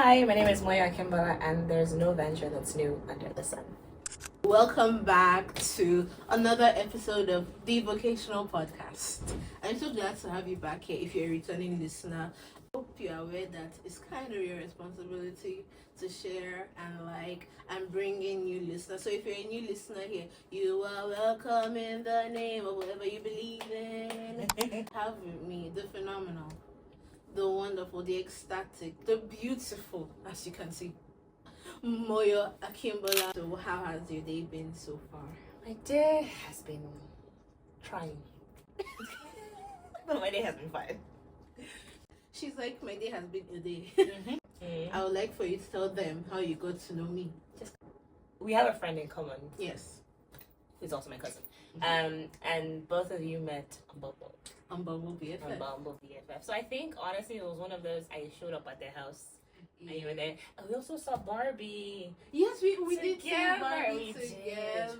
Hi, my name is Moyo and there's no venture that's new under the sun. Welcome back to another episode of the Vocational Podcast. I'm so glad to have you back here if you're a returning listener. I hope you're aware that it's kind of your responsibility to share and bring in new listeners. So if you're a new listener here, you are welcome in the name of whatever you believe in. Have with me the phenomenal, the wonderful, the ecstatic, the beautiful, as you can see, Moyo Akimbola. So how has your day been so far? My day has been trying. But my day has been fine. She's like, my day has been a day. Mm-hmm. I would like for you to tell them how you got to know me. We have a friend in common. Yes. Who's also my cousin. And both of you met on Bumble. On Bumble BFF. On Bumble BFF. So I think, honestly, it was one of those, I showed up at their house. Yeah. And you were there. And we also saw Barbie. Yes, we did see Barbie We together.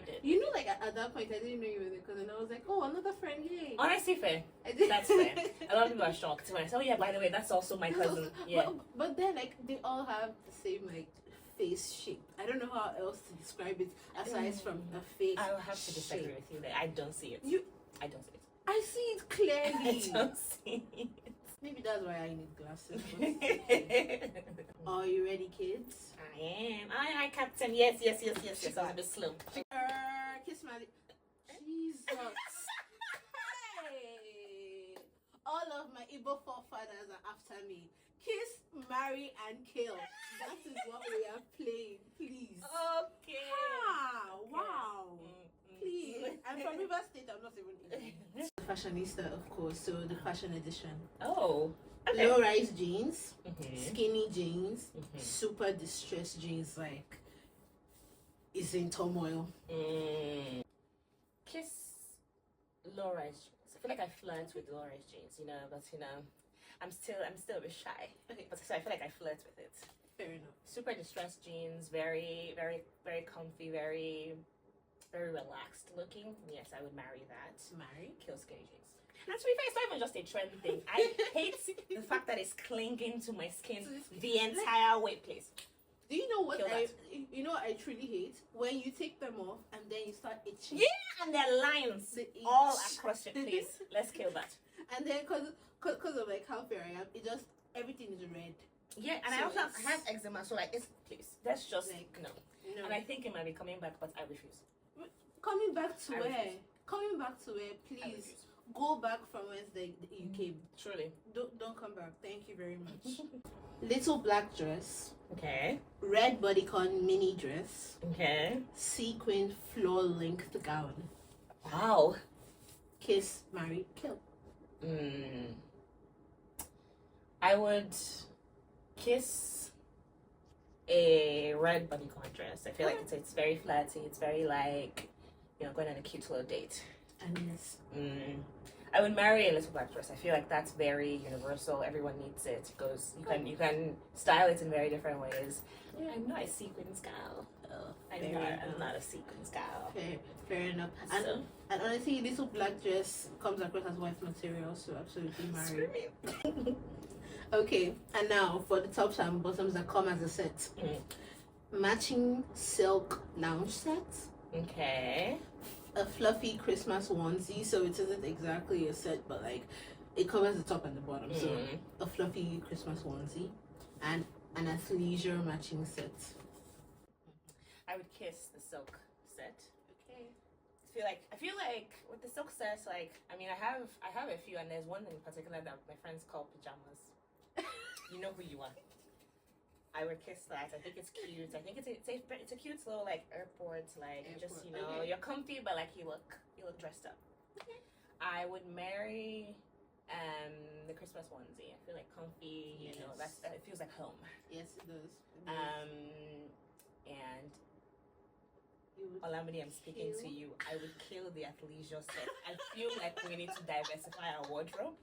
did. You know, like at that point, I didn't know you were there because then I was like, oh, another friend, yay. Honestly, fair. That's fair. A lot of people are shocked when I say, oh yeah, by the way, that's also my cousin. Yeah. But then, like, they all have the same, like, face shape. I don't know how else to describe it aside from a face. I'll have to disagree with you there. I don't see it. I don't see it. I see it clearly. I don't see it. Maybe that's why I need glasses. Are you ready, kids? I am. Aye, Captain. Yes. I was a bit slow. Kiss my Jesus. Hey. All of my Igbo forefathers are after me. Kiss, marry, and kill. That is what we are playing, please. Okay. Ah, wow. Please. I'm from River State. I'm not even Igbo. Fashionista, of course. So the fashion edition. Oh. Okay. Low-rise jeans, Mm-hmm. skinny jeans, Mm-hmm. super distressed jeans, like is in turmoil. Kiss low-rise jeans. I feel like I flirt with low-rise jeans, but I'm still a bit shy. Okay, But so I feel like I flirt with it. fair enough. Super distressed jeans, very, very, very comfy, very, very relaxed looking. Yes, I would marry that. Marry? Kill skinny jeans. And to be fair, it's not even just a trend thing. I hate the fact that it's clinging to my skin the entire way, please. Do you know what Kill that. I truly hate? When you take them off and then you start itching. Yeah, and there are lines The itch. all across your face. Let's kill that. And then because of like how fair I am, it just everything is red. Yeah, and So I also it's- have eczema, so like, please, that's just Like, no. No. And I think it might be coming back, but I refuse. Coming back to I where? refuse. Coming back to where? I Please refuse. go back from where you came. Truly. Don't come back. Thank you very much. Little black dress, Okay. red bodycon mini dress, Okay. sequin floor length gown. Wow. Kiss, marry, kill. I would kiss a red bodycon dress. I feel like it's very flirty. It's very like, going on a cute little date. And yes. I would marry a little black dress. I feel like that's very universal. Everyone needs it. It goes. You can style it in very different ways. Yeah. I'm not a sequins gal. I'm not a sequins gal. Fair enough. So- And honestly, little black dress comes across as wife material, so absolutely marry. Okay, and now for the tops and bottoms that come as a set. Matching silk lounge set. Okay. A fluffy Christmas onesie, so it isn't exactly a set, but like it covers the top and the bottom. So a fluffy Christmas onesie and an athleisure matching set. I would kiss the silk set. Okay. I feel like with the silk sets, like, I mean, I have a few, and there's one in particular that my friends call pajamas. You know who you are. I would kiss that. I think it's cute. I think it's a cute little like airport, like just okay. you're comfy, but like you look dressed up. Okay. I would marry the Christmas onesie. I feel like comfy. Yes. It feels like home. Yes, it does. And You would Olamide, I'm speaking to you. I would kill the athleisure set. I feel like we need to diversify our wardrobe.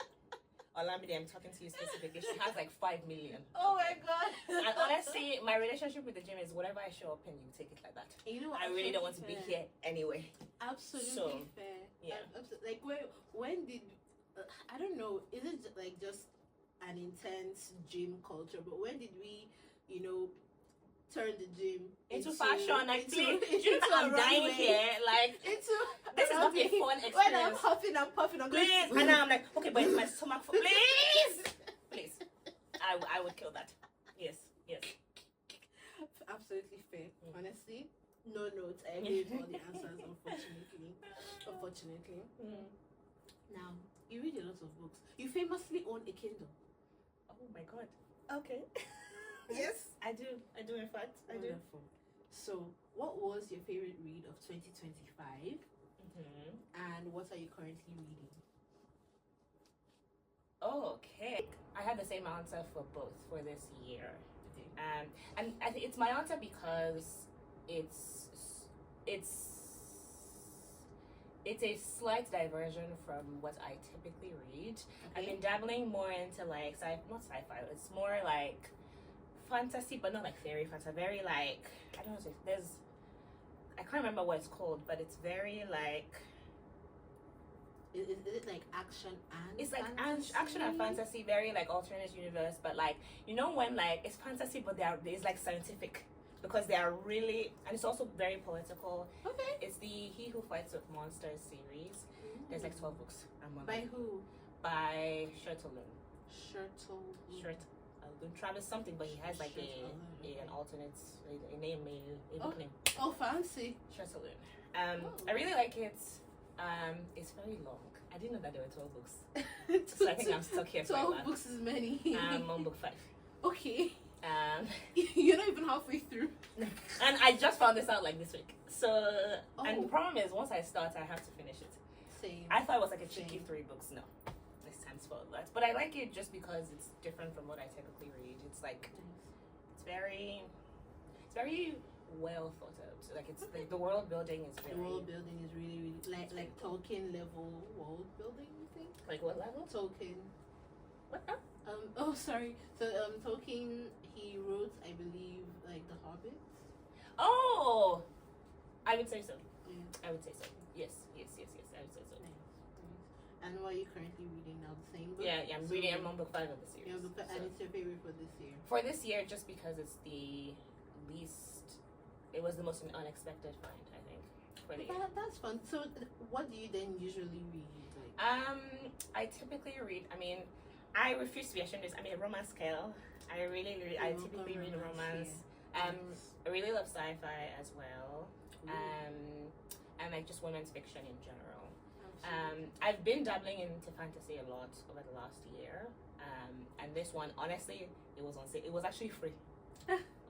Olamide, I'm talking to you specifically. She has like 5 million. Oh my god. And honestly, my relationship with the gym is whatever I show up in, you take it like that. You know what, I really don't want to be here anyway. Absolutely fair. Yeah. Like when did I don't know, is it like just an intense gym culture, but when did we, turn the gym into fashion? Like, into, please, you know that I'm dying here. Like, this is not a fun experience. When I'm huffing and puffing, I'm please, and now I'm like, okay, but it's my stomach. Please, I would kill that. Yes. Absolutely fair. Honestly, no notes. I gave all the answers. Unfortunately. Now, you read a lot of books. You famously own a Kindle. Oh my God. Okay. Yes, I do. In fact, I do. Wonderful. So, what was your favorite read of 2025? And what are you currently reading? Okay. I had the same answer for both for this year. Okay. And I think it's my answer because it's a slight diversion from what I typically read. Okay. I've been dabbling more into like not sci-fi. It's more like fantasy, but not like fairy fantasy. Very like I don't know. I can't remember what it's called, but it's very like. Is it like action and it's like fantasy? Action and fantasy, very like alternate universe, but like when like it's fantasy but it's like scientific because they are really, and it's also very political. Okay. It's the He Who Fights with Monsters series. There's like 12 books. By who? By Shirtaloon. Travis something, but he has like an alternate a name, a book name. Oh, fancy. Shirtaloon. I really like it. It's very long. I didn't know that there were 12 books. So I think I'm stuck here for 12 books is many. I'm on book 5. Okay. You're not even halfway through. And I just found this out like this week. So, and the problem is once I start, I have to finish it. Same. I thought it was like a cheeky 3 books. No. This time's for that. But I like it just because it's different from what I typically read. It's like, it's very well thought out. Like it's like the world building is very. The world building is really like Tolkien level world building. You think? Like what level? Tolkien. What? Sorry. So Tolkien, he wrote, I believe, like The Hobbit. Oh, I would say so. Yeah. I would say so. Yes. I would say so. Nice. And what are you currently reading now? The same book? Yeah. I'm on book 5 of the series. And it's your favorite for this year? For this year, just because it's the least. It was the most unexpected find, I think, for the year. That's fun. So, what do you then usually read? I typically read. I mean, I refuse to be ashamed of this. I mean, a romance scale. I typically read romance. I really love sci-fi as well. And like just women's fiction in general. I've been dabbling into fantasy a lot over the last year. And this one, honestly, it was on sale. It was actually free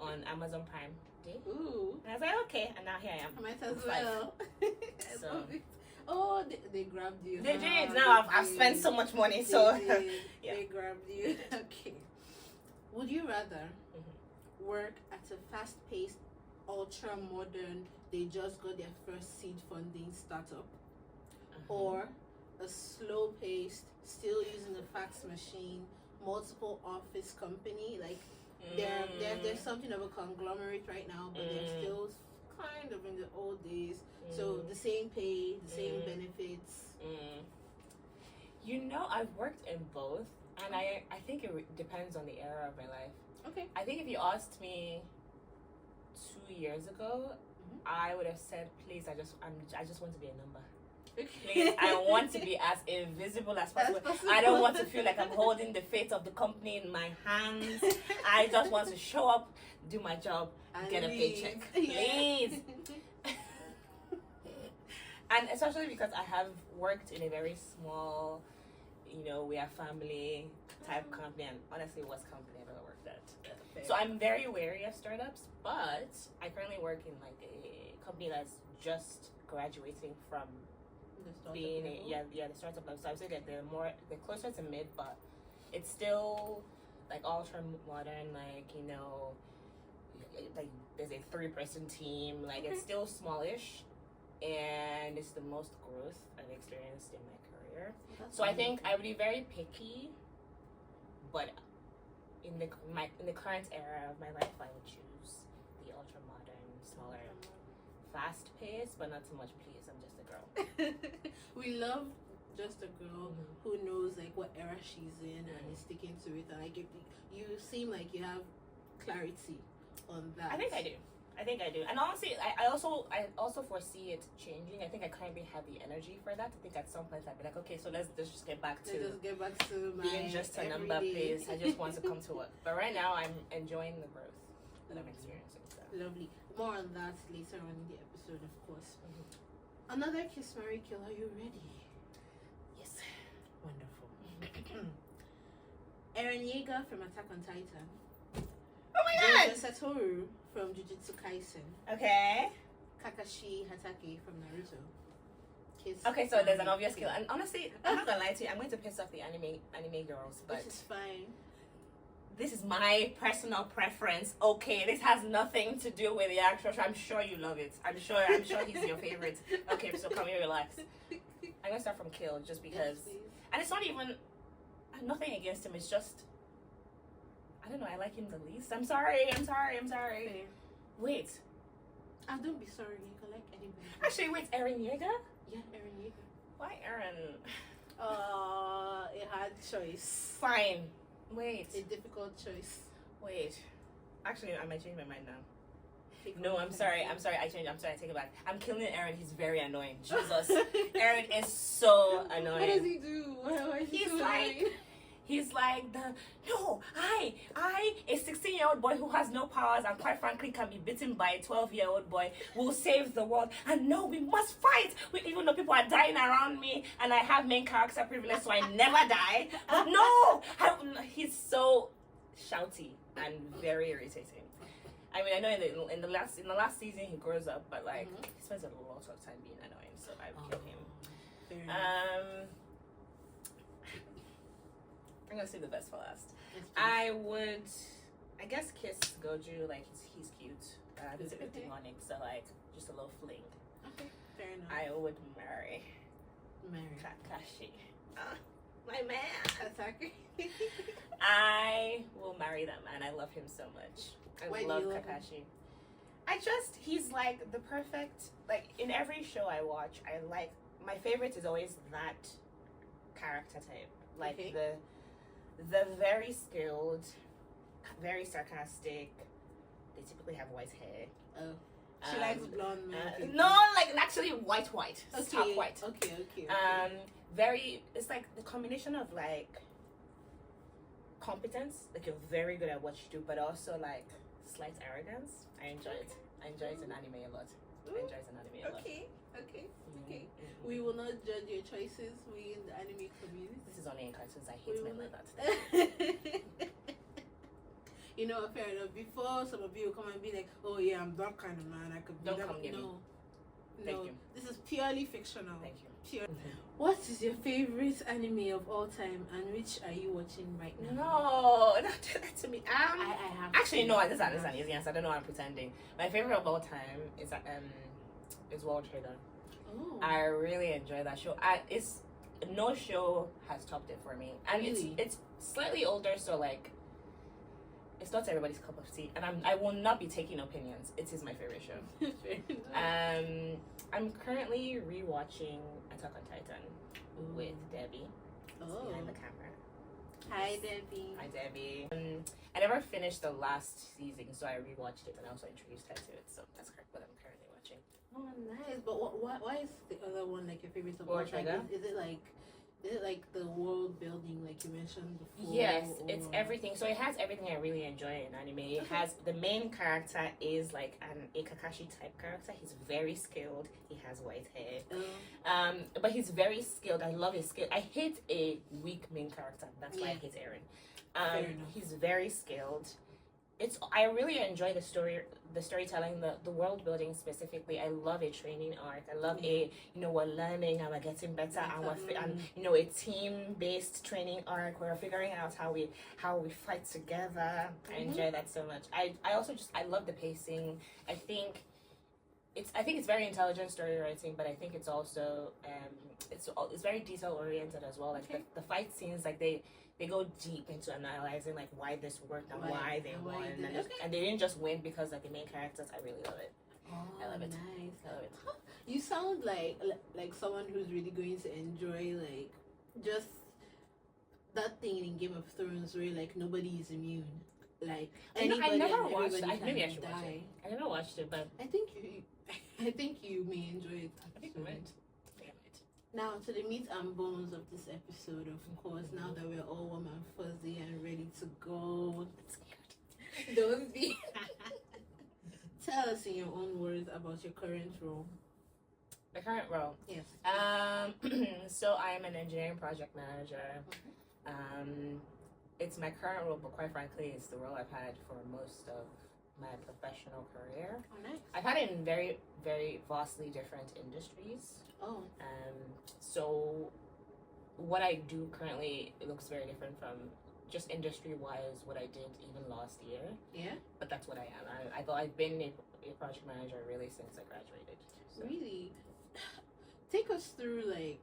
on Amazon Prime Day. Ooh. And I was like, okay, and now here I am. I might as well. So they grabbed you. They did. Now I've spent so much money, so yeah. They grabbed you. Okay. Would you rather work at a fast-paced, ultra-modern, they just got their first seed funding startup, or a slow-paced, still using a fax machine, multiple office company? Like there's something of a conglomerate right now, but they're still kind of in the old days. So the same pay, the same benefits. I've worked in both, and I think it depends on the era of my life. Okay. I think if you asked me 2 years ago, I would have said, please, I just want to be a number. Please, I want to be as invisible as possible. I don't want to feel like I'm holding the fate of the company in my hands. I just want to show up, do my job, and get a paycheck. Please. And especially because I have worked in a very small, we are family type company, and honestly, worst company I've ever worked at. So I'm very wary of startups, but I currently work in like a company that's just graduating from being the startup level. So I would say that they're closer to mid, but it's still like ultra modern, like like there's a 3-person team, like it's still smallish, and it's the most growth I've experienced in my career. So I think I would be very picky, but in the current era of my life, I would choose the ultra modern, smaller, fast paced, but not too much. Please, I'm just a girl. We love just a girl Mhm. who knows like what era she's in and is sticking to it. And like you seem like you have clarity on that. I think I do. And honestly, I also foresee it changing. I think I currently have the energy for that. I think at some point I'd be like, okay, so let's just get back to my being just a number, everyday. please. I just want to come to work. But right now, I'm enjoying the growth that I'm experiencing. So. Lovely. More on that later on in the episode, of course. Another Kiss, Marry, Kill. Are you ready? Yes. Wonderful. Eren Yeager from Attack on Titan. Oh my god! Jojo Satoru from Jujutsu Kaisen. Okay. Kakashi Hatake from Naruto. Kiss, Okay, so there's an Marry, obvious kill. And honestly, I'm not gonna lie to you, I'm going to piss off the anime girls, but which is fine. this is my personal preference. Okay, this has nothing to do with the actress. I'm sure you love it. I'm sure he's your favorite. Okay, so come here, relax. I'm gonna start from kill just because, Yes, and it's not even nothing against him. It's just I don't know. I like him the least. I'm sorry. fair. Wait, Don't be sorry. You can like anybody. actually, wait. Eren Yeager? Yeah, Eren Yeager. Why Eren? A hard choice. Fine. Wait. A difficult choice. Wait. Actually, I might change my mind now. Pick No, one. I'm sorry. I changed. I'm sorry. I take it back. I'm killing Eren. He's very annoying. Jesus. Eren is so annoying. What does he do? Why is he He's so like- annoying? He's like a 16-year-old boy who has no powers and quite frankly can be beaten by a 12-year-old boy will save the world. And no, we must fight. Even though people are dying around me and I have main character privilege, so I never die. But no, he's so shouty and very irritating. I mean, I know in the last season he grows up, but like he spends a lot of time being annoying, so I would kill him. Fair enough. I'm gonna save the best for last. Yes, I guess kiss Goju, like he's cute. He's a bit Okay. demonic, so like just a little fling. okay, fair enough. I would marry Marry. Kakashi. My man. Attacker. I will marry them and I love him so much. I Why do love you love him? Kakashi. He's like the perfect, like in every show I watch, my favorite is always that character type. Like Okay. the very skilled, very sarcastic. They typically have white hair. Oh. She likes blonde men. No, like actually white. Stark Okay. white. Okay. It's like the combination of like competence, like you're very good at what you do, but also like slight arrogance. I enjoy it. I enjoy it in anime a lot. Okay. Mhm. We will not judge your choices. We in the anime community. This is only in cartoons. I We hate men will like that. You know, fair enough. Before some of you come and be like, "Oh yeah, I'm that kind of man. I could be Don't that." come near me. No, Thank you. This is purely fictional. Thank you. Pure. What is your favorite anime of all time, and which are you watching right now? No, don't do that to me. I have Actually, to. no. This is an easy answer. I don't know why I'm pretending. My favorite of all time is World Trader. Oh, I really enjoy that show. No show has topped it for me, and Really? it's slightly older, so like it's not everybody's cup of tea. And I will not be taking opinions. It is my favorite show. Fair enough. I'm currently rewatching Attack on Titan Ooh. with Debbie. She's Oh. behind the camera. Hi, Debbie. Hi, Debbie. I never finished the last season, so I rewatched it and I also introduced her to it. So that's what I'm currently watching. Oh, nice. But why is the other one like your favorite of all World time? Trigger? Is it like the world building like you mentioned before? Yes, it's or- everything. So it has everything I really enjoy in anime. It Okay. has the main character is like a Kakashi type character. He's very skilled. He has white hair. Oh, But he's very skilled. I love his skill. I hate a weak main character. That's why I Yeah. hate Eren. Fair enough. He's very skilled. I really enjoy the storytelling, the world building specifically. I love a training arc. I love we're learning and we're getting better and a team based training arc where we're figuring out how we fight together. I enjoy that so much. I also I love the pacing. I think it's very intelligent story writing, but I think it's also it's very detail oriented as well. Like Okay. the fight scenes, like they go deep into analyzing like why this worked and why they why won, did it. Okay. and they didn't just win because like the main characters. I really love it. I love it. Nice. I love it. You sound like someone who's really going to enjoy like just that thing in Game of Thrones where like nobody is immune. Like I anybody never and watched it. everybody can Maybe I should die. watch it. I never watched it, but I think you may enjoy it. I think I actually. might. I think I might. Now to the meat and bones of this episode, of course. Now that we're all warm and fuzzy and ready to go, don't be. Tell us in your own words about your current role. The current role. Yes. So I am an engineering project manager. It's my current role, but quite frankly, it's the role I've had for most of my professional career. Oh, nice. I've had it in very, very vastly different industries. Oh. So what I do currently, it looks very different from just industry-wise what I did even last year. Yeah. But that's what I am. I thought I've been a project manager really since I graduated. So. Really? Take us through like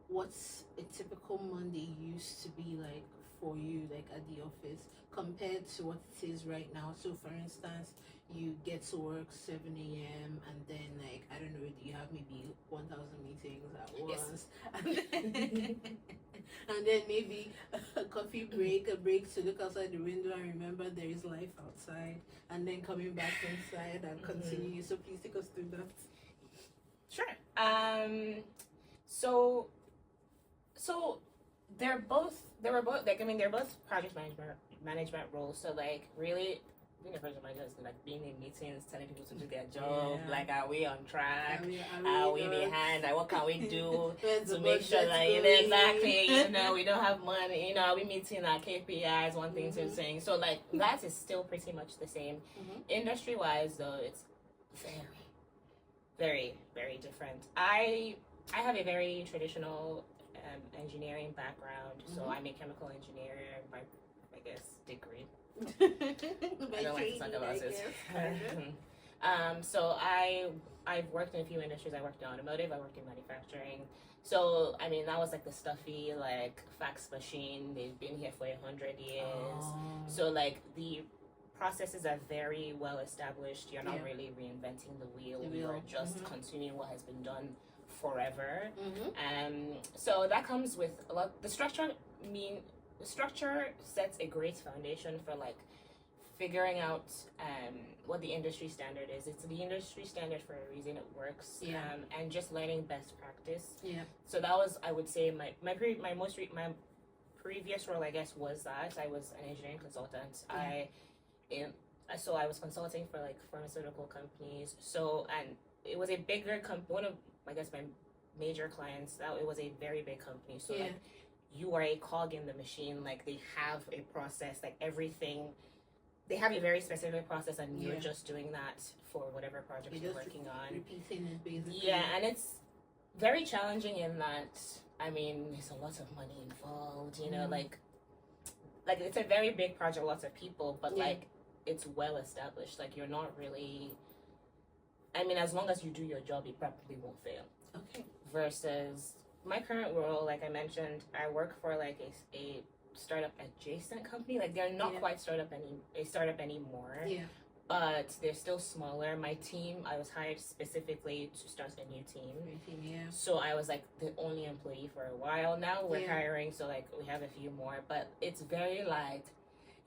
what's a typical Monday used to be like for you, like at the office, compared to what it is right now. So, for instance, you get to work 7 a.m. and then like I don't know, you have maybe 1,000 meetings at once, and then maybe a coffee break, a break to look outside the window and remember there is life outside, and then coming back inside and continue. So, please take us through that. Sure. So they were both like, I mean, they're both project management roles. So like really being a project manager is like being in meetings, telling people to do their job. Yeah. Like, are we on track? Are we behind? Like, what can we do Where's the to make sure budget that going? exactly, we don't have money, are we meeting our KPIs, one thing, two things. So like that is still pretty much the same. Industry wise though, it's very, very, very different. I have a very traditional engineering background, so I'm a chemical engineer by, I guess, degree. I don't like to talk about it. So I've worked in a few industries. I worked in automotive, I worked in manufacturing. So I mean that was like the stuffy like fax machine. They've been here for 100 years. Oh. So like the processes are very well established. You're not really reinventing the wheel. You're just continuing what has been done forever. So that comes with a lot. The structure sets a great foundation for like figuring out what the industry standard is. It's the industry standard for a reason. It works. And just learning best practice. So that was, I would say, my previous role, I guess, was that I was an engineering consultant. So I was consulting for like pharmaceutical companies. So, and it was a bigger company. One of, I guess, my major clients, it was a very big company. So like you are a cog in the machine. Like they have a process, like everything. They have a very specific process, and you're just doing that for whatever project you're working on. Repeating it basically. Yeah, and it's very challenging in that, I mean, there's a lot of money involved, like it's a very big project, lots of people, but like it's well established. Like you're not really, I mean, as long as you do your job, you probably won't fail. Okay. Versus my current role, like I mentioned, I work for like a startup adjacent company. Like they're not quite a startup anymore. Yeah. But they're still smaller. My team, I was hired specifically to start a new team. So I was like the only employee for a while. Now we're hiring, so like we have a few more. But it's very like,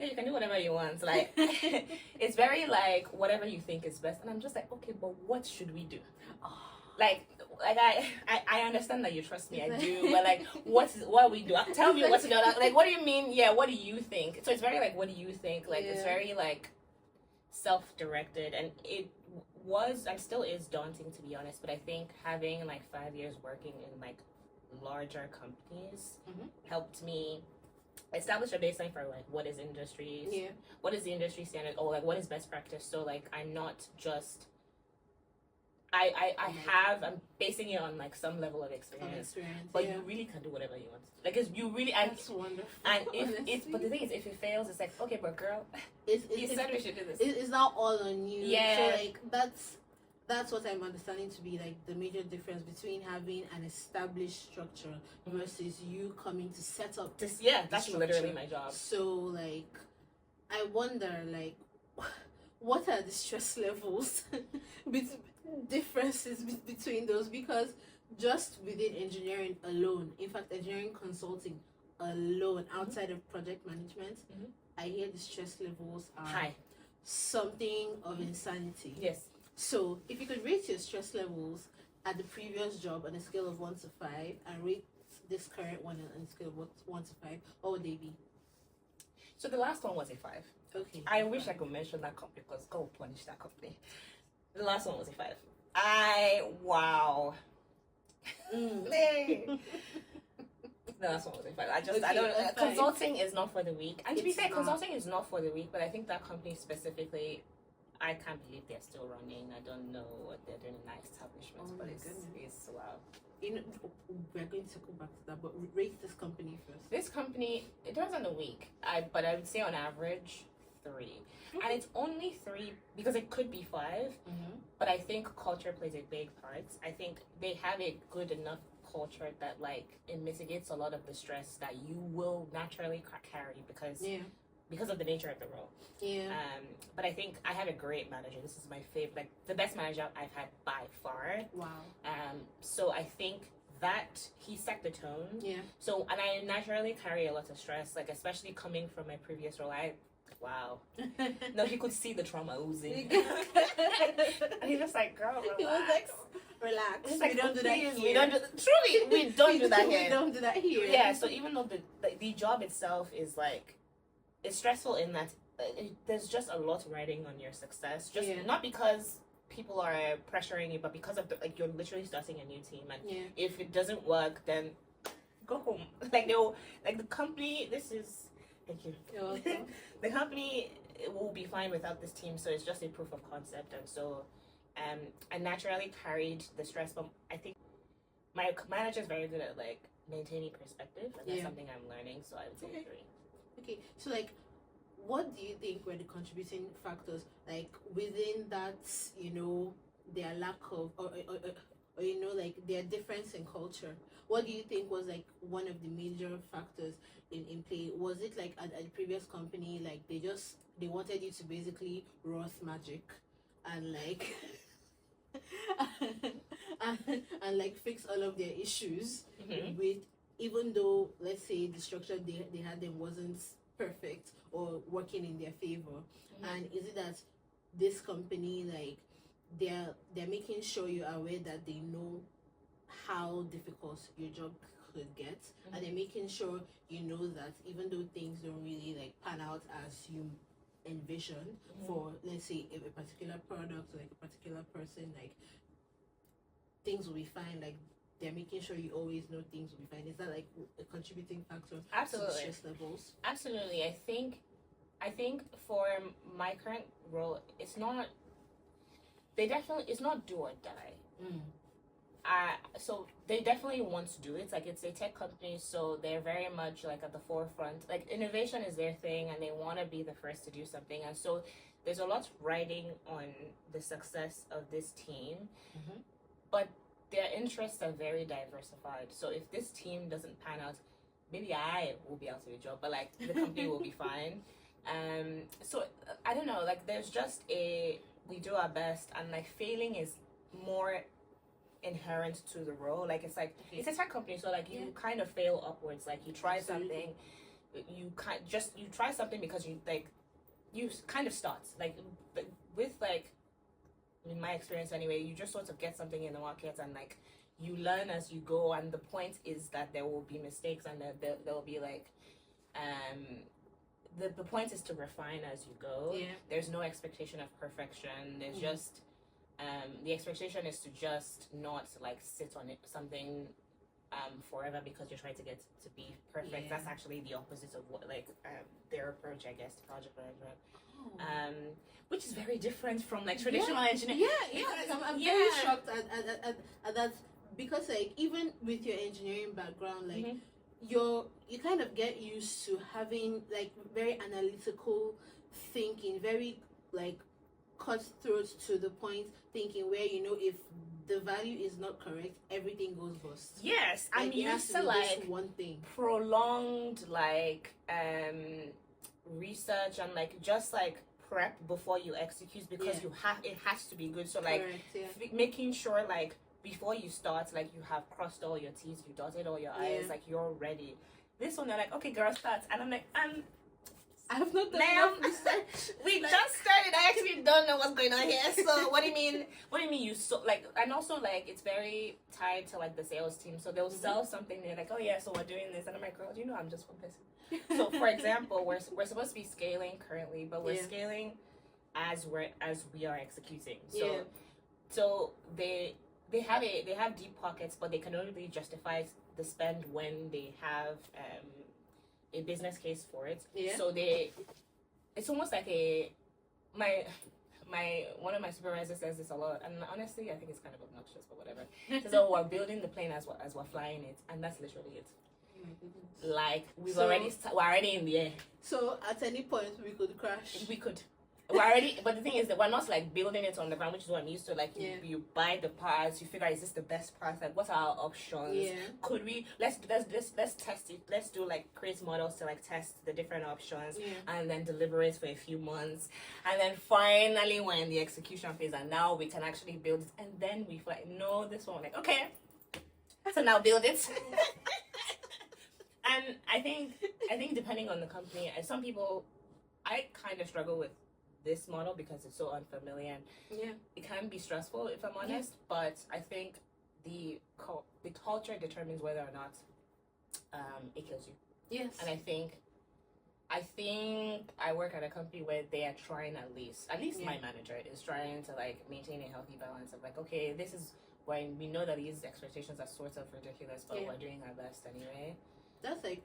yeah, you can do whatever you want. Like it's very like whatever you think is best. And I'm just like, okay, but what should we do? Like I understand that you trust me, I do, but like what we do? Tell me what to do. Like what do you mean? Yeah, what do you think? So it's very like, what do you think? Like it's very like self-directed, and it was and still is daunting, to be honest. But I think having like 5 years working in like larger companies helped me establish a baseline for like what is industries, what is the industry standard, or like what is best practice. So like I'm not just I'm basing it on like some level of experience, but you really can do whatever you want. Like you really, and that's wonderful. And but the thing is, if it fails, it's like, okay, but girl, you said we should do this. It's not all on you. Yeah. So like that's what I'm understanding to be like the major difference between having an established structure versus you coming to set up this. Yeah, that's literally my job. So like, I wonder like, what are the stress levels differences between those? Because just within engineering alone, in fact, engineering consulting alone, outside of project management, I hear the stress levels are high, something of insanity. Yes. So if you could rate your stress levels at the previous job on a scale of 1 to 5 and rate this current one on a scale of 1 to 5, what would they be? So the last one was a 5. Okay. I wish I could mention that company because God will punish that company. The last one was a 5. Wow. The last one was a 5. I don't. Consulting is not for the weak. And to be fair, consulting is not for the weak. But I think that company specifically, I can't believe they're still running. I don't know what they're doing in that establishment, but it's wow. You know, we're going to go back to that, but rate this company first. This company, it depends on the week. But I would say on average 3. And it's only 3 because it could be 5. But I think culture plays a big part. I think they have a good enough culture that like it mitigates a lot of the stress that you will naturally carry because of the nature of the role. But I think I have a great manager. This is my favorite, like the best manager I've had by far. Wow. So I think that he set the tone. So, and I naturally carry a lot of stress, like especially coming from my previous role. Wow. No, he could see the trauma oozing. And he's just like, girl, relax. He was like, relax. He's like, we don't do that here. We don't do that here. We don't do that here. Yeah, so even though the job itself is like, it's stressful in that there's just a lot riding on your success. Just not because people are pressuring you, but because of like you're literally starting a new team, and if it doesn't work, then go home. Like the company. Thank you. You're welcome. The company will be fine without this team, so it's just a proof of concept, and so I naturally carried the stress, but I think my manager is very good at like maintaining perspective, and that's something I'm learning. So I would say 3. Okay, so like, what do you think were the contributing factors, like within that, you know, their lack of, or you know, like their difference in culture? What do you think was like one of the major factors in play? Was it like at the previous company, like they wanted you to basically wrath magic and like and like fix all of their issues with, even though let's say the structure they had them wasn't perfect or working in their favor? And is it that this company, like they're making sure you're aware that they know how difficult your job could get, and they're making sure you know that even though things don't really like pan out as you envision for, let's say, a particular product or like a particular person, like things will be fine, like they're making sure you always know things will be fine? Is that like a contributing factor to the stress levels? Absolutely. I think for my current role, it's not do or die. So they definitely want to do it. Like it's a tech company, so they're very much like at the forefront. Like innovation is their thing, and they want to be the first to do something. And so there's a lot riding on the success of this team. But their interests are very diversified. So if this team doesn't pan out, maybe I will be out of a job, but like the company will be fine. So I don't know. Like there's just we do our best, and like failing is more inherent to the role. Like it's like it's a tech company, so like you kind of fail upwards. Like you try something, you try something because you kind of start like with like, in my experience anyway, you just sort of get something in the market and like you learn as you go, and the point is that there will be mistakes, and there will be like the point is to refine as you go. There's no expectation of perfection. There's just the expectation is to just not like sit on something forever because you're trying to get to be perfect. That's actually the opposite of what like their approach, I guess, to project management. Which is very different from like traditional engineering. I'm very shocked at that, because like even with your engineering background, like you kind of get used to having like very analytical thinking, very like cutthroat to the point thinking, where you know if the value is not correct, everything goes bust. Yes, like, I'm used to like one thing, prolonged like research and like just like prep before you execute because it has to be good. So like Correct, making sure like before you start, like you have crossed all your T's, you dotted all your I's, like you're ready. This one they're like, okay, girl, start, and I'm like, I have not done ma'am, research. we just started. I actually don't know what's going on here. So what do you mean? What do you mean you so like? And also like it's very tied to like the sales team. So they'll sell something. They're like, oh yeah, so we're doing this, and I'm like, girl, do you know I'm just one person. So for example, we're supposed to be scaling currently, but we're scaling as we are executing. So they have deep pockets, but they can only justify the spend when they have a business case for it. So it's almost like one of my supervisors says this a lot, and honestly I think it's kind of obnoxious, but whatever. So we're building the plane as we're flying it, and that's literally it. Oh my goodness. Like we're already in the air. So at any point we could crash. We could. We're already, but the thing is that we're not like building it on the ground, which is what I'm used to. Like you buy the parts, you figure, is this the best price? Like, what are our options? Could we let's test it. Let's do like create models to like test the different options, and then deliver it for a few months, and then finally we're in the execution phase, and now we can actually build it. And then we like, no, this one, like, okay, so now build it. And I think depending on the company, and some people, I kind of struggle with this model because it's so unfamiliar, and it can be stressful if I'm honest, but I think the culture determines whether or not it kills you. And I think I work at a company where they are trying at least my manager is trying to like maintain a healthy balance of like, okay, this is when we know that these expectations are sort of ridiculous, but we're doing our best anyway. That's like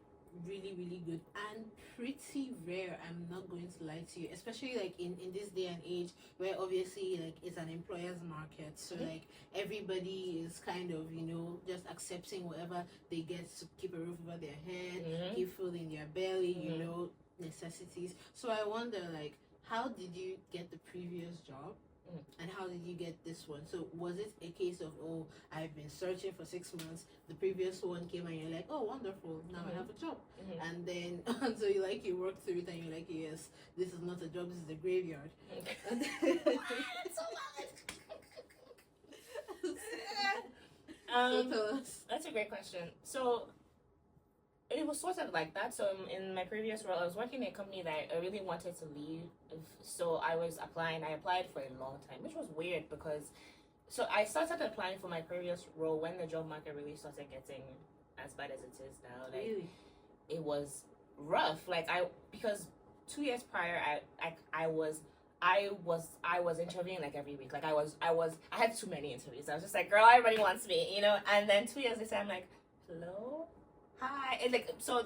really, really good and pretty rare, I'm not going to lie to you, especially like in this day and age where obviously like it's an employer's market, so like everybody is kind of, you know, just accepting whatever they get to keep a roof over their head, keep food in their belly, you know, necessities. So I wonder, like, how did you get the previous job? And how did you get this one? So was it a case of, oh, I've been searching for 6 months, the previous one came and you're like, oh, wonderful, now I have a job. And then so you work through it and you're like, yes, this is not a job, this is a graveyard. So tell us. That's a great question. So it was sort of like that. So in my previous role, I was working in a company that I really wanted to leave. So I was applying. I applied for a long time, which was weird because, so I started applying for my previous role when the job market really started getting as bad as it is now. Like, really? It was rough. Like because 2 years prior, I was interviewing like every week. Like I had too many interviews. I was just like, girl, everybody wants me, you know. And then 2 years later, I'm like, hello. Hi, and like so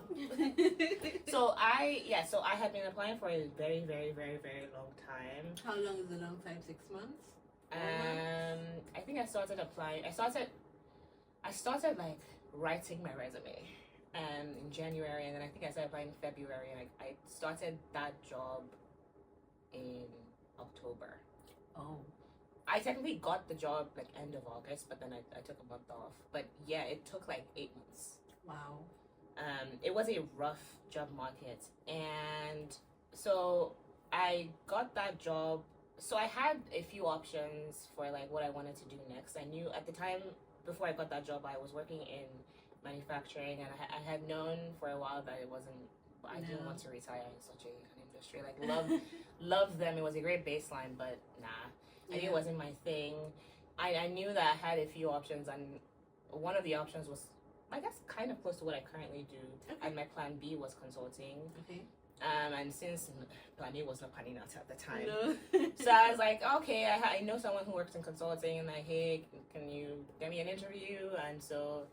I had been applying for a very, very, very, very long time. How long is a long time? 6 months? I think I started applying. I started like writing my resume in January, and then I think I started applying in February, and I started that job in October. Oh. I technically got the job like end of August, but then I took a month off. But yeah, it took like 8 months. Wow. It was a rough job market, and so I got that job. So I had a few options for like what I wanted to do next. I knew at the time before I got that job, I was working in manufacturing, and I had known for a while that it wasn't. I didn't want to retire in such an industry. Like love them. It was a great baseline, but nah, I knew it wasn't my thing. I knew that I had a few options, and one of the options was, I guess, kind of close to what I currently do. And my plan B was consulting. And since plan A was not panning out at the time, so I was like, okay, I know someone who works in consulting, and like, hey, can you get me an interview? And so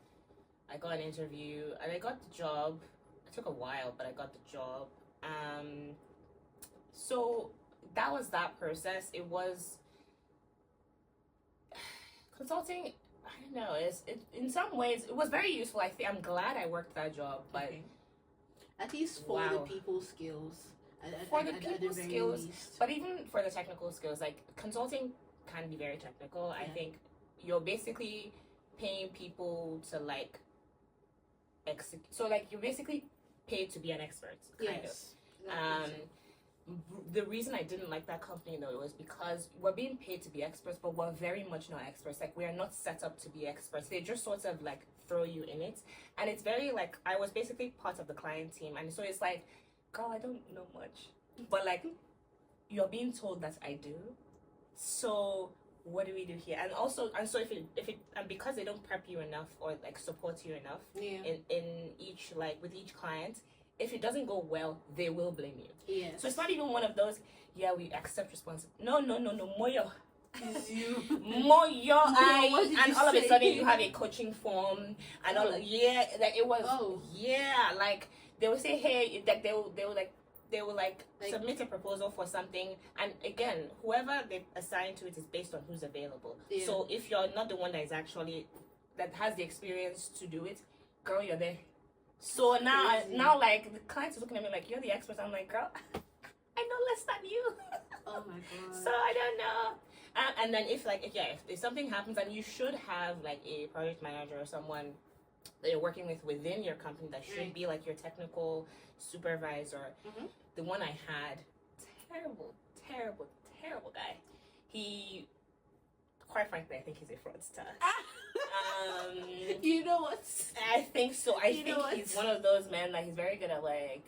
I got an interview, and I got the job. It took a while, but I got the job. So that was that process. It was consulting. I don't know. In some ways, it was very useful. I'm glad I worked that job, but at least for the people skills. For the people skills, but even for the technical skills, like consulting can be very technical. I think you're basically paying people to like execute. So like you're basically paid to be an expert, kind of. the reason I didn't like that company though was because we're being paid to be experts, but we're very much not experts. Like, we are not set up to be experts. They just sort of like throw you in it, and it's very like, I was basically part of the client team, and so it's like, girl, I don't know much, but like, you're being told that I do. So what do we do here? And also, and so if it and because they don't prep you enough or like support you enough in each, like with each client, if it doesn't go well, they will blame you. Yeah. So it's not even one of those, yeah, we accept responsibility. No, Moyo. It's you. Moyo, and all of a sudden you have have a coaching form and all. Yeah, like it was. Yeah, like they will say, hey, like they will submit a proposal for something, and again, whoever they assign to it is based on who's available. Yeah. So if you're not the one that is actually that has the experience to do it, girl, you're there. So now like the client is looking at me like, you're the expert. I'm like, girl, I know less than you. Oh my god. So I don't know. And then if something happens, and you should have like a project manager or someone that you're working with within your company that should be like your technical supervisor. Mm-hmm. The one I had, terrible guy. He, quite frankly, I think he's a fraudster. You know what? I think so. I think he's one of those men that he's very good at like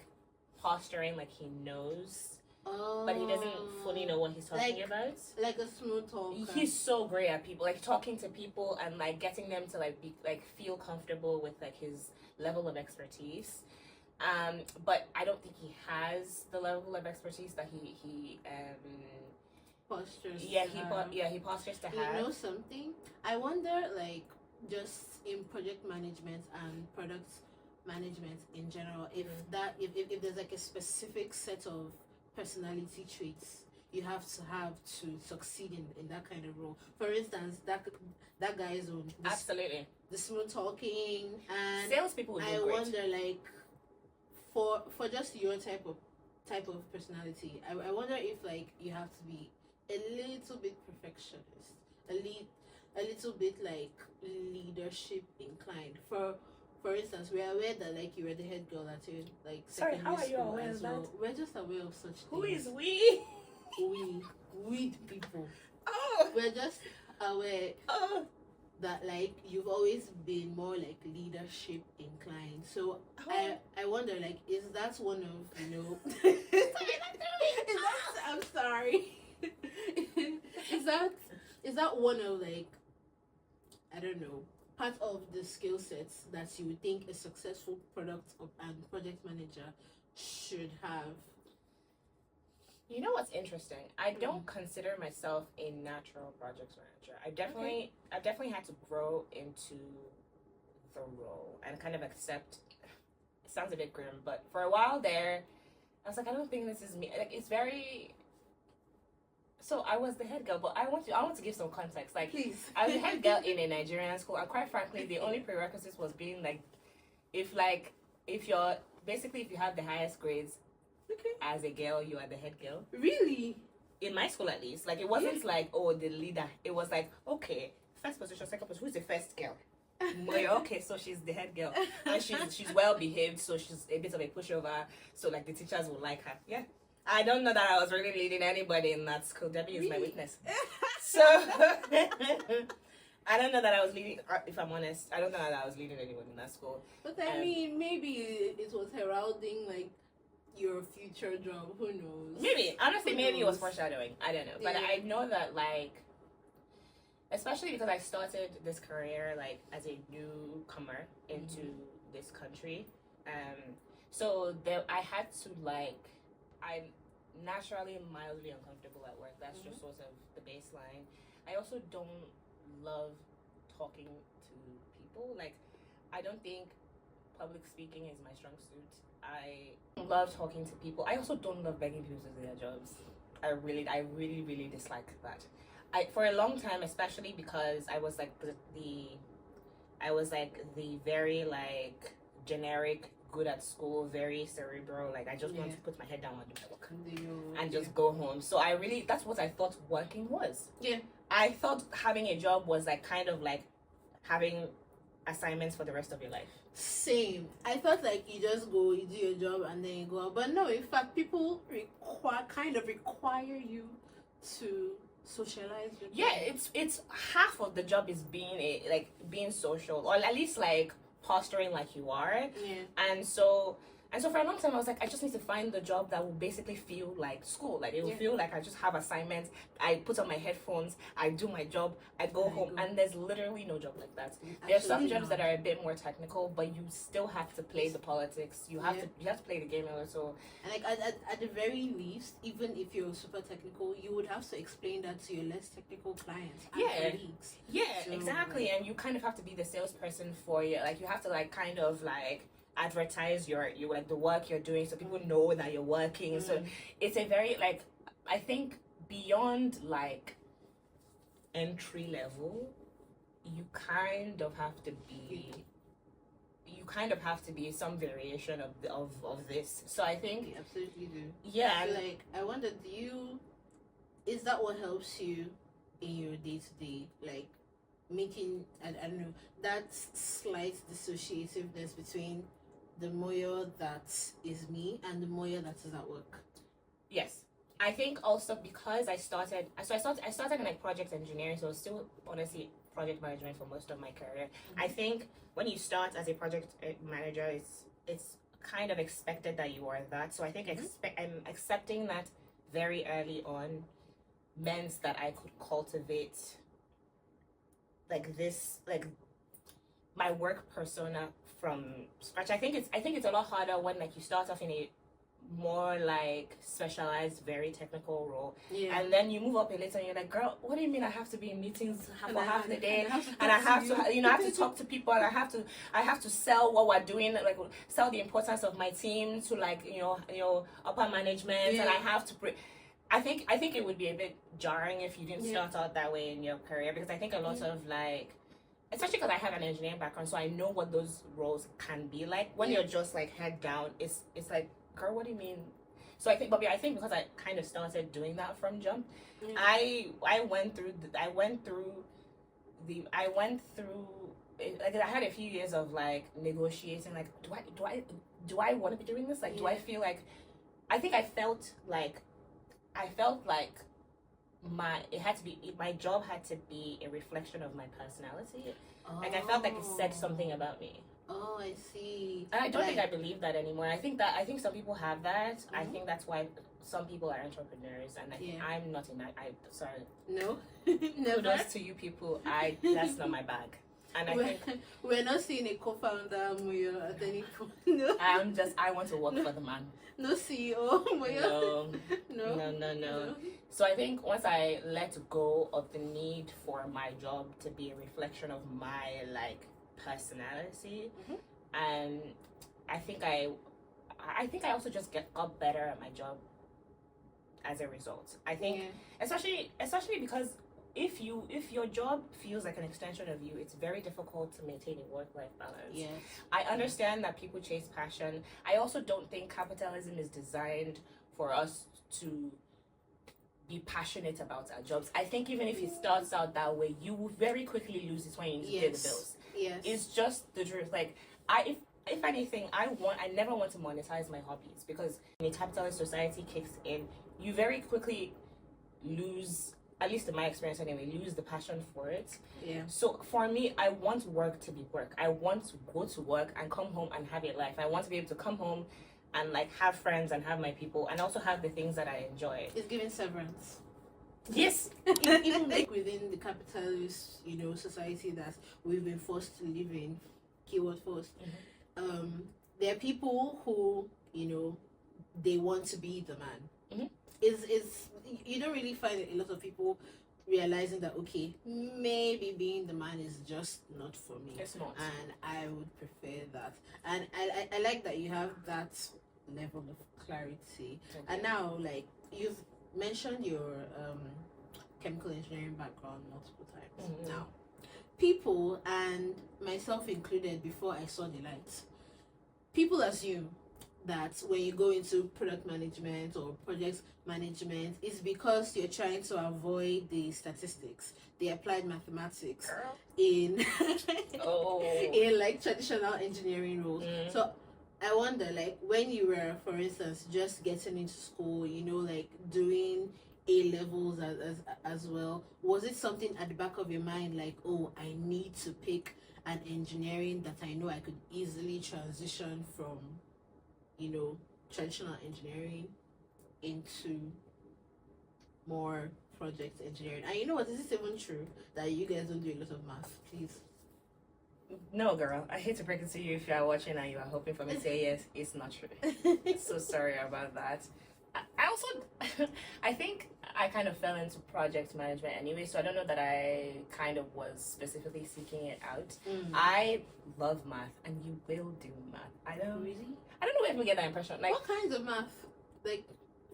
posturing like he knows, but he doesn't fully know what he's talking about. Like a smooth talker. He's so great at people, like talking to people and like getting them to like be like feel comfortable with like his level of expertise. But I don't think he has the level of expertise that he postures. He postures to have. You know something? I wonder, like, just in project management and product management in general, if there's like a specific set of personality traits you have to succeed in that kind of role. For instance, that guy's own absolutely the smooth talking and salespeople would do great. Wonder, like, for just your type of personality, I wonder if like you have to be a little bit perfectionist, a little bit like leadership inclined. For instance, we are aware that like you were the head girl at your like secondary school as well. We're just aware of such things. Who is we? We people. Oh, we're just aware that like you've always been more like leadership inclined. So I wonder, like, is that one of, you know, I'm sorry. is that one of, like, I don't know, part of the skill sets that you would think a successful product and project manager should have? You know what's interesting? I don't consider myself a natural project manager. I've definitely had to grow into the role and kind of accept. It sounds a bit grim, but for a while there, I was like, I don't think this is me. Like, it's very. So I was the head girl, but I want to give some context. Like, please, I was the head girl in a Nigerian school, and quite frankly, the only prerequisite was being like, if you have the highest grades. Okay. As a girl, you are the head girl. Really? In my school, at least. Like, it wasn't like, oh, the leader. It was like, okay, first position, second position. Who's the first girl? Moyo. Okay, so she's the head girl. And she's well behaved, so she's a bit of a pushover. So, like, the teachers will like her. Yeah. I don't know that I was really leading anybody in that school. Debbie is my witness. So, I don't know that I was leading, if I'm honest. I don't know that I was leading anyone in that school. But I mean, maybe it was heralding, like, your future job. Who knows? Maybe. Honestly, maybe it was foreshadowing. I don't know. But I know that, like, especially because I started this career, like, as a newcomer into this country. So I had to, like, I'm naturally mildly uncomfortable at work. That's just sort of the baseline. I also don't love talking to people. Like, I don't think public speaking is my strong suit. I love talking to people. I also don't love begging people to do their jobs. I really dislike that. For a long time, especially because I was like the very like generic, good at school, very cerebral. Like, I just want to put my head down and do my work and just go home. So that's what I thought working was. Yeah. I thought having a job was like kind of like having assignments for the rest of your life. Same. I thought like you just go, you do your job, and then you go out. But no, in fact, people require you to socialize with Yeah, them. it's half of the job is being social, or at least like posturing like you are. Yeah. And so for a long time I was like, I just need to find the job that will basically feel like school. Like it will feel like I just have assignments. I put on my headphones, I do my job, I go home, and there's literally no job like that. There's some jobs that are a bit more technical, but you still have to play the politics. You have to play the game a little. And like at the very least, even if you're super technical, you would have to explain that to your less technical clients and colleagues. Yeah, So, exactly. And you kind of have to be the salesperson for you. Like you have to like kind of like advertise your like the work you're doing so people know that you're working. So it's a very like, I think beyond like entry level, you kind of have to be some variation of this. So I think you absolutely do. Yeah. So like I wonder, is that what helps you in your day to day, like making I don't know, that slight dissociativeness between the Moyo that is me and the Moyo that is at work? Yes. I think also because I started in like project engineering, so still honestly project management for most of my career. I think when you start as a project manager, it's kind of expected that you are that. So I think I'm accepting that very early on meant that I could cultivate like this, like my work persona from scratch. I think it's a lot harder when like you start off in a more like specialized, very technical role, and then you move up a little and you're like, girl, what do you mean I have to be in meetings for half the day, and I have to I have to talk to people, and I have to sell what we're doing, like sell the importance of my team to like upper management, and I have to I think it would be a bit jarring if you didn't start out that way in your career, because I think a lot of like, especially because I have an engineering background, so I know what those roles can be like when you're just like head down. It's like, girl, what do you mean? So I think because I kind of started doing that from jump, I went through like I had a few years of like negotiating, like do I want to be doing this? Like do I feel like, I think I felt like my job had to be a reflection of my personality. Like I felt like it said something about me. Oh, I see. And I don't think I believe that anymore. I think some people have that. I think that's why some people are entrepreneurs, and I'm not in that. Sorry. No, never. Kudos to you people. That's not my bag. And I think we're not seeing a co-founder Moyo at any point. No. I want to work for the man. No CEO Moyo. No. So I think once I let go of the need for my job to be a reflection of my like personality, and I think I also just got better at my job as a result. I think especially because if your job feels like an extension of you, it's very difficult to maintain a work-life balance. Yes. I understand that people chase passion. I also don't think capitalism is designed for us to be passionate about our jobs. I think even if it starts out that way, you will very quickly lose it when you need to pay the bills. Yes. It's just the truth. Like if anything, I never want to monetize my hobbies, because when a capitalist society kicks in, you very quickly lose, at least in my experience anyway, lose the passion for it. Yeah. So for me, I want work to be work. I want to go to work and come home and have a life. I want to be able to come home and like have friends and have my people, and also have the things that I enjoy. It's giving severance. Yes. Even like within the capitalist, society that we've been forced to live in, keyword forced, there are people who, they want to be the man. Is you don't really find a lot of people realizing that, okay, maybe being the man is just not for me. It's not. And I would prefer that. And I like that you have that level of clarity. Okay. And now, like, you've mentioned your chemical engineering background multiple times. Now, people, and myself included before I saw the lights, people assume that when you go into product management or project management, is because you're trying to avoid the statistics, the applied mathematics Girl. in Oh. in like traditional engineering roles. Mm. So I wonder, like, when you were, for instance, just getting into school, you know, like doing A levels as well, was it something at the back of your mind, like, oh, I need to pick an engineering that I know I could easily transition from, you know, traditional engineering into more project engineering? And you know what, is this even true that you guys don't do a lot of math? Please. No, girl. I hate to break it to you if you are watching and you are hoping for me to say yes. It's not true. So sorry about that. I also, I think I kind of fell into project management anyway, so I don't know that I kind of was specifically seeking it out. I love math, and you will do math. I don't know if we get that impression. Like, what kinds of math? Like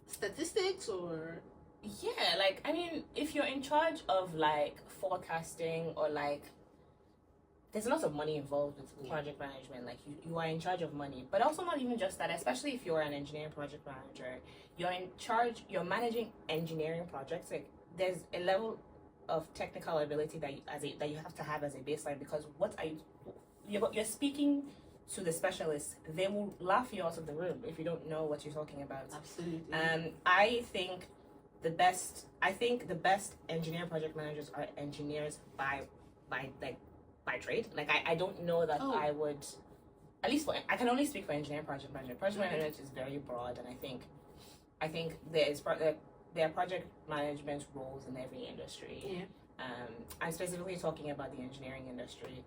statistics or? Yeah, like, I mean, if you're in charge of like forecasting or like, there's a lot of money involved with project management. Like, you are in charge of money, but also not even just that. Especially if you're an engineering project manager, you're in charge. You're managing engineering projects. Like, there's a level of technical ability that you have to have as a baseline, because what are you're speaking to the specialists. They will laugh you out of the room if you don't know what you're talking about. Absolutely. I think the best engineering project managers are engineers by trade. Like, I don't know that I would, at least I can only speak for engineering project management. Project management is very broad, and I think there are project management roles in every industry. Yeah. I'm specifically talking about the engineering industry.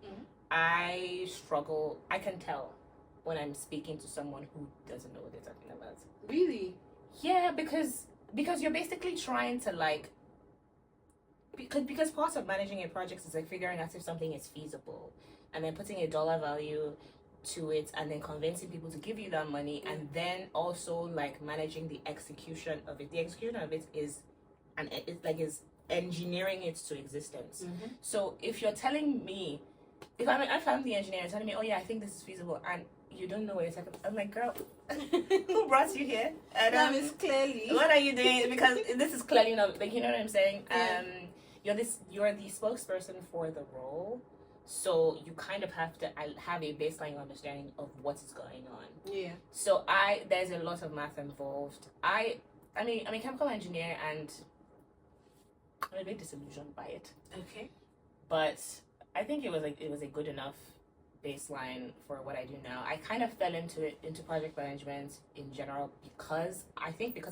I struggle. I can tell when I'm speaking to someone who doesn't know what they're talking about. Really? Yeah, because you're basically trying to like, because part of managing a project is like figuring out if something is feasible, and then putting a dollar value to it, and then convincing people to give you that money, and then also like managing the execution of it. The execution of it is engineering it to existence. So if you're telling me, if I'm the engineer telling me, oh yeah, I think this is feasible, and you don't know what you're talking about, I'm like, girl, who brought you here? That is clearly. What are you doing? Because this is clearly not, like, you know what I'm saying? Yeah. You're the spokesperson for the role, so you kind of have to have a baseline understanding of what is going on. Yeah. So there's a lot of math involved. I'm a chemical engineer, and I'm a bit disillusioned by it. Okay. But I think it was a good enough baseline for what I do now. I kind of fell into project management in general because I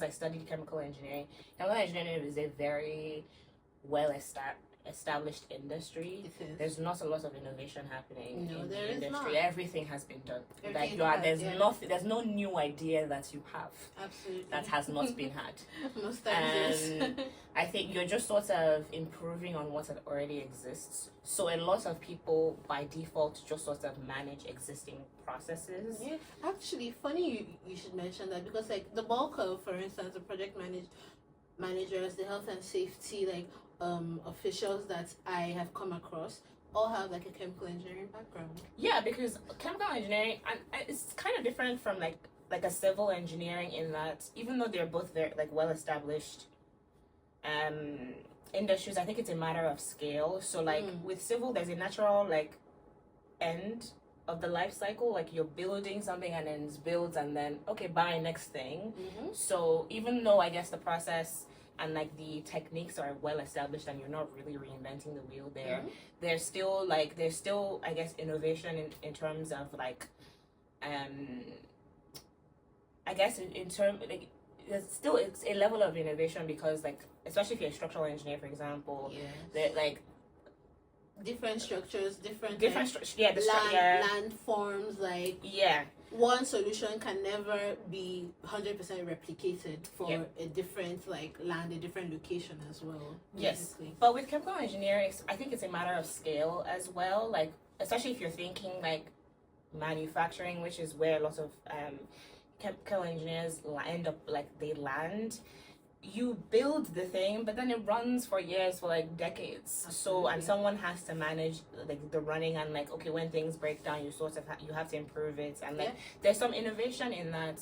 studied chemical engineering. Chemical engineering is a very well established industry. There's not a lot of innovation happening in the industry. Everything has been done. There's no new idea that you have. Absolutely. That has not been had. Most times, yes. I think you're just sort of improving on what already exists. So a lot of people by default just sort of manage existing processes. Yeah, actually, funny you should mention that, because like the bulk of, for instance, the project managers, the health and safety officials that I have come across all have like a chemical engineering background. Yeah, because chemical engineering, and it's kind of different from like a civil engineering in that even though they're both very like well established industries, I think it's a matter of scale. So like with civil, there's a natural like end of the life cycle. Like you're building something and then it builds and then okay, buy next thing. So even though I guess the process and like the techniques are well established and you're not really reinventing the wheel there, there's still I guess innovation in terms of like I guess in term like it's a level of innovation, because like especially if you're a structural engineer, for example, they're like different structures, different land forms, like one solution can never be 100% replicated for a different like land, a different location as well. Yes, but with chemical engineering, I think it's a matter of scale as well. Like especially if you're thinking like manufacturing, which is where a lot of chemical engineers end up, like they land. you build the thing, but then it runs for years, for like decades. Absolutely. So, and someone has to manage like the running, and like, okay, when things break down, you sort of you have to improve it, and like there's some innovation in that.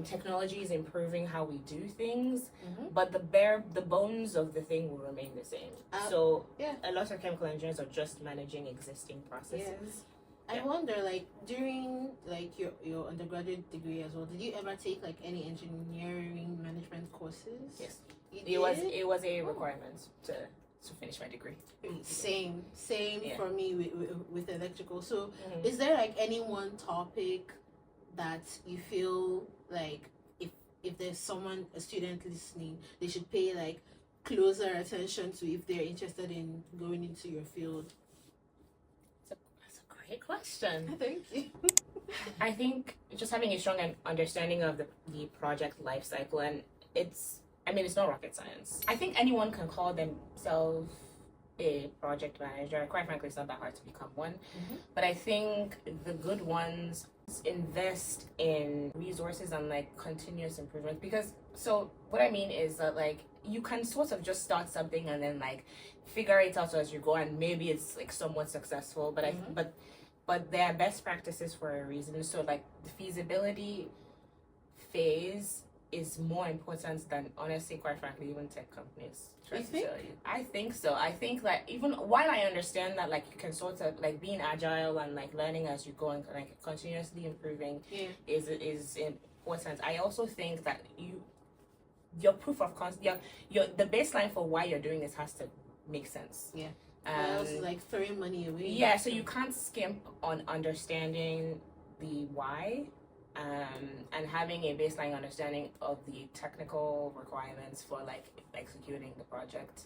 Technology is improving how we do things, but the bones of the thing will remain the same. So a lot of chemical engineers are just managing existing processes. I wonder, like, during like your undergraduate degree as well, did you ever take like any engineering management courses? Yes, it was a requirement to finish my degree. Same for me with electrical. So is there like any one topic that you feel like if there's a student listening, they should pay like closer attention to if they're interested in going into your field? That's a great question. Thank you. I think just having a strong understanding of the project life cycle, and it's not rocket science. I think anyone can call themselves a project manager. Quite frankly, it's not that hard to become one. But I think the good ones invest in resources and like continuous improvement, because so what I mean is that like you can sort of just start something and then like figure it out as you go, and maybe it's like somewhat successful, but but there are best practices for a reason. So like the feasibility phase is more important than, honestly, quite frankly, even tech companies. I think so. I think that even while I understand that like you can sort of like being agile and like learning as you go and like continuously improving is important. I also think that your proof of concept, your the baseline for why you're doing this has to make sense. Else like throwing money away. Yeah, so you can't skimp on understanding the why. And having a baseline understanding of the technical requirements for like executing the project.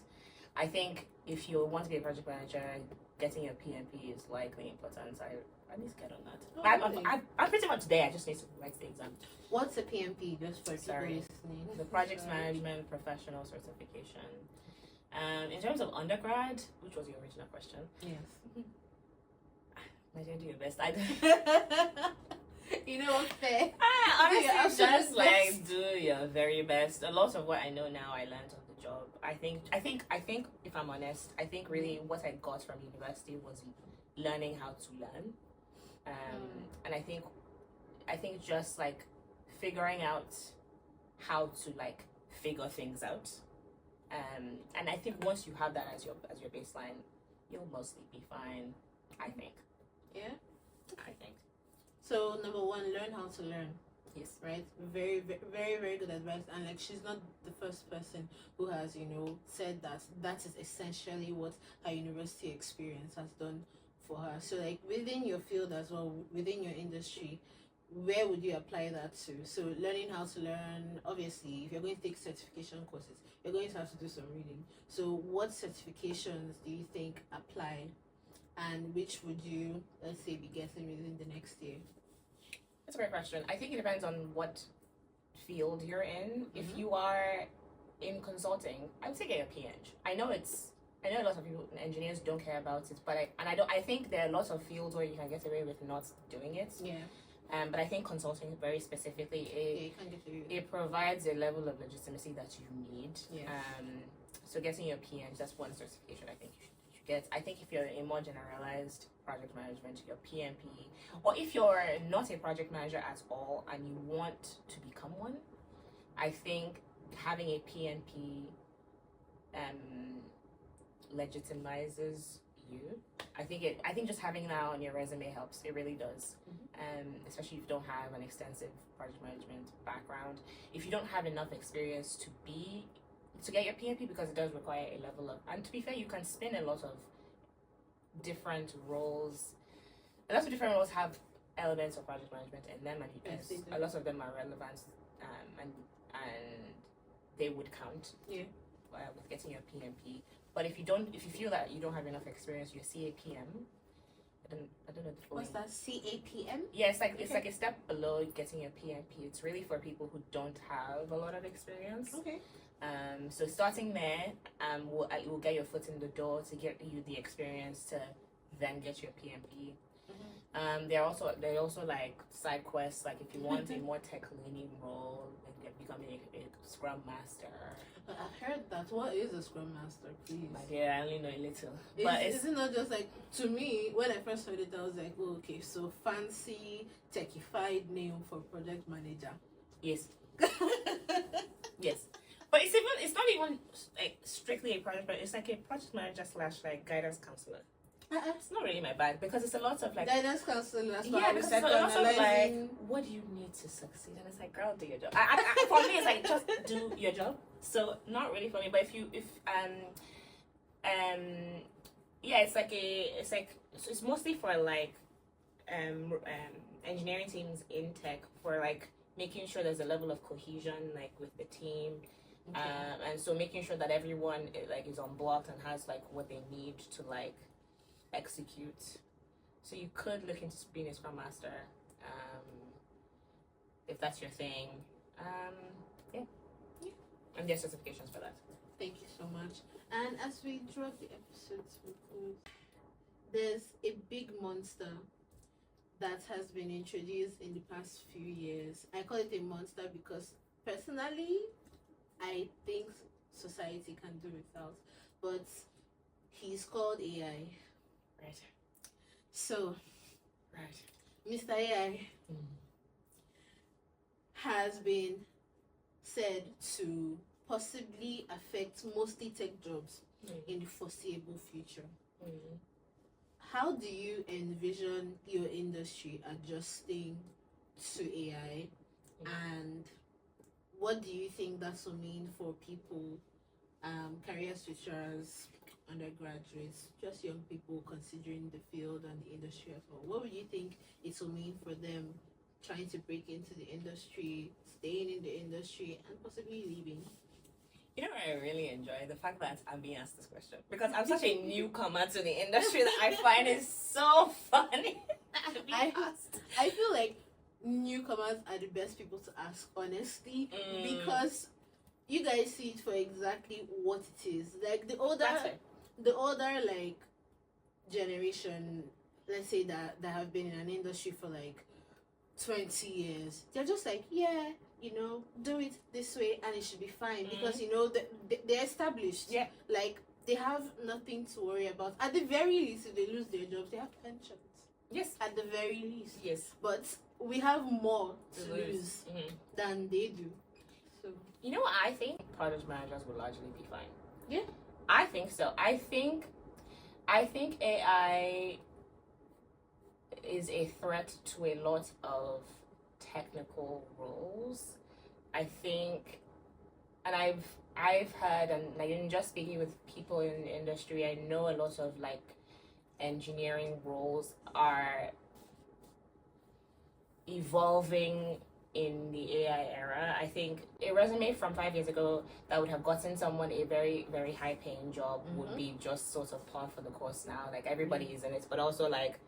I think if you want to be a project manager, getting your PMP is likely important. I need to get on that. Really? I'm pretty much there. I just need to write the exam. What's a PMP, just for people listening? The Project Management Professional Certification. In terms of undergrad, which was your original question? Yes. I didn't do your best. You know what's fair? Honestly, just like do your very best. A lot of what I know now I learned on the job. I think if I'm honest, I think really what I got from university was learning how to learn. And I think just like figuring out how to like figure things out. And I think once you have that as your baseline, you'll mostly be fine, I think. Yeah? I think. So number one, learn how to learn. Yes. Right? Very, very, very, very good advice. And like she's not the first person who has, said that is essentially what her university experience has done for her. So like within your field as well, within your industry, where would you apply that to? So learning how to learn, obviously, if you're going to take certification courses, you're going to have to do some reading. So what certifications do you think apply, and which would you, let's say, be getting within the next year? That's a great question. I think it depends on what field you're in. If you are in consulting, I would say get a PhD. I know a lot of people, engineers, don't care about it, but I think there are lots of fields where you can get away with not doing it. Yeah. But I think consulting very specifically, it provides a level of legitimacy that you need. Yeah. So getting your PhD, that's one certification I think you should get. I think if you're a more generalized project management, your PMP, or if you're not a project manager at all and you want to become one, I think having a PMP legitimizes you. I think just having that on your resume helps. It really does. Especially if you don't have an extensive project management background. If you don't have enough experience to get your PMP, because it does require a level of, and to be fair, you can spin a lot of different roles. A lot of different roles have elements of project management in them, and a lot of them are relevant, and they would count. Yeah. With getting your PMP. But if you feel that you don't have enough experience, your CAPM. I don't know the full What's that? CAPM? Yeah, it's like a step below getting your PMP. It's really for people who don't have a lot of experience. Okay. So starting there, will get your foot in the door to get you the experience to then get your PMP. They also like side quests. Like if you want a more tech leaning role, like becoming a scrum master. I've heard that. What is a scrum master, please? My dear, I only know a little. But Is it not just like, to me, when I first heard it, I was like, oh, okay, so fancy, techified name for project manager. Yes. Yes. But it's not even like strictly a project, but it's like a project manager / like guidance counselor. It's not really my bag because it's a lot of like guidance counselor. Yeah, because it's a lot of like, what do you need to succeed? And it's like, girl, do your job. For me, it's like just do your job. So not really for me. But yeah, it's mostly for like engineering teams in tech for like making sure there's a level of cohesion like with the team. Okay. And so making sure that everyone like is on block and has like what they need to like execute. So you could look into being a scrum master, if that's your thing. Yeah. And there's certifications for that. Thank you so much. And as we drop the episode to close, there's a big monster that has been introduced in the past few years. I call it a monster because personally, I think society can do without. But he's called AI. Right. So, right. Mr. AI has been said to possibly affect mostly tech jobs in the foreseeable future. How do you envision your industry adjusting to AI? And what do you think that will mean for people, career switchers, undergraduates, just young people considering the field and the industry as well? What would you think it will mean for them trying to break into the industry, staying in the industry, and possibly leaving? You know what I really enjoy? The fact that I'm being asked this question. Because I'm such a newcomer to the industry that I find it so funny to be asked. I feel like newcomers are the best people to ask, honestly, because you guys see it for exactly what it is. Like the older like generation, let's say that have been in an industry for like 20 years, they're just like, yeah, you know, do it this way and it should be fine because you know they're established. Yeah, like they have nothing to worry about. At the very least, if they lose their jobs, they have pensions. Yes, at the very least. Yes, but we have more to lose than they do. So you know what I think? Project managers will largely be fine. Yeah, I think so. I think AI is a threat to a lot of technical roles. I think, and I've heard, and like in just speaking with people in the industry, I know a lot of like engineering roles are evolving in the AI era. I think a resume from 5 years ago that would have gotten someone a very, very high paying job would be just sort of par for the course now. Like everybody is in it, but also like,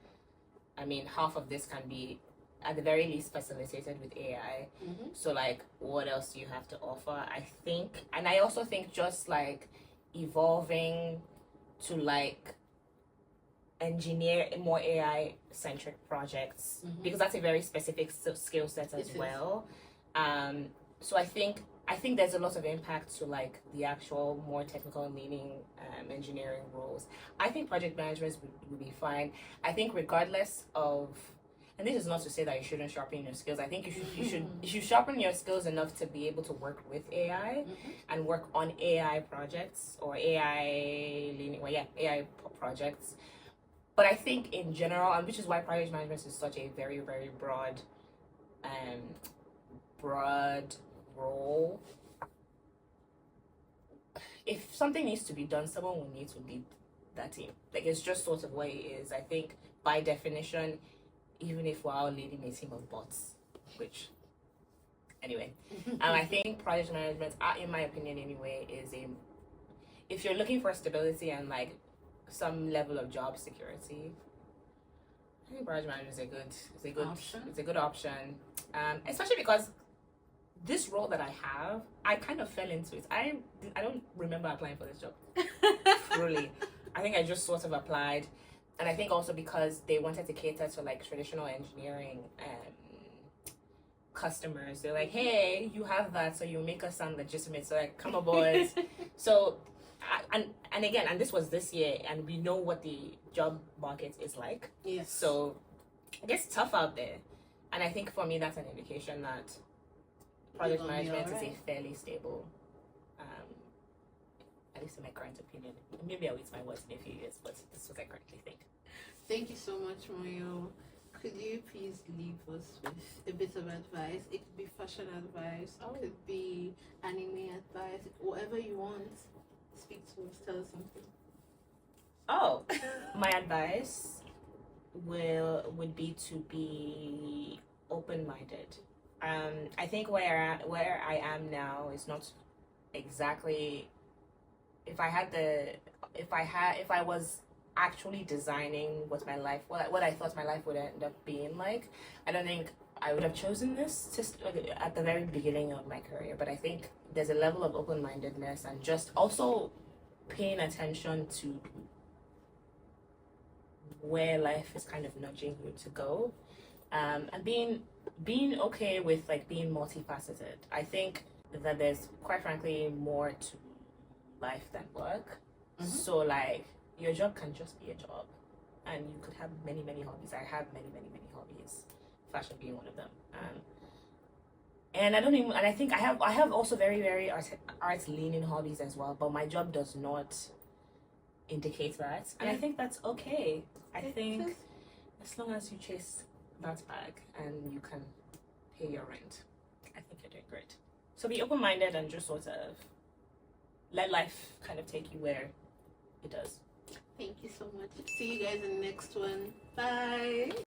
I mean, half of this can be at the very least facilitated with AI. So like, what else do you have to offer? I think, and I also think just like evolving to like engineer more AI centric projects because that's a very specific skill set as well. So I think there's a lot of impact to like the actual more technical leaning engineering roles. I think project management would be fine. I think regardless of, and this is not to say that you shouldn't sharpen your skills. I think you should sharpen your skills enough to be able to work with AI and work on AI projects or AI projects. But I think in general, and which is why project management is such a very, very broad role. If something needs to be done, someone will need to lead that team. Like it's just sort of what it is. I think by definition, even if we're all leading a team of bots, which anyway, I think project management, in my opinion anyway, is if you're looking for stability and like some level of job security, I think project management is a good option. Especially because this role that I have, I kind of fell into it. I don't remember applying for this job. Truly, I think I just sort of applied, And I think also because they wanted to cater to like traditional engineering customers, they're like, hey, you have that, so you make us sound legitimate, so like come aboard. So and again, and this was this year, and we know what the job market is like. Yes. So it gets tough out there, and I think for me that's an indication that project management is a fairly stable, at least in my current opinion. Maybe I'll eat my words in a few years, but this is what I currently think. Thank you so much, Moyo. Could you please leave us with a bit of advice? It could be fashion advice, it could be anime advice, whatever you want. Speak to us, tell us something. Oh, my advice would be to be open-minded. I think where I am now is not exactly. If I was actually designing what I thought my life would end up being like, I don't think I would have chosen this at the very beginning of my career. But I think there's a level of open-mindedness and just also paying attention to where life is kind of nudging you to go, and being okay with like being multifaceted. I think that there's quite frankly more to life than work. So like your job can just be a job, and you could have many hobbies. I have many hobbies, fashion being one of them. And I think I have also very art leaning hobbies as well, but my job does not indicate that, and I think that's okay. I think as long as you chase that bag and you can pay your rent, I think you're doing great. So be open-minded and just sort of let life kind of take you where it does. Thank you so much. See you guys in the next one. Bye.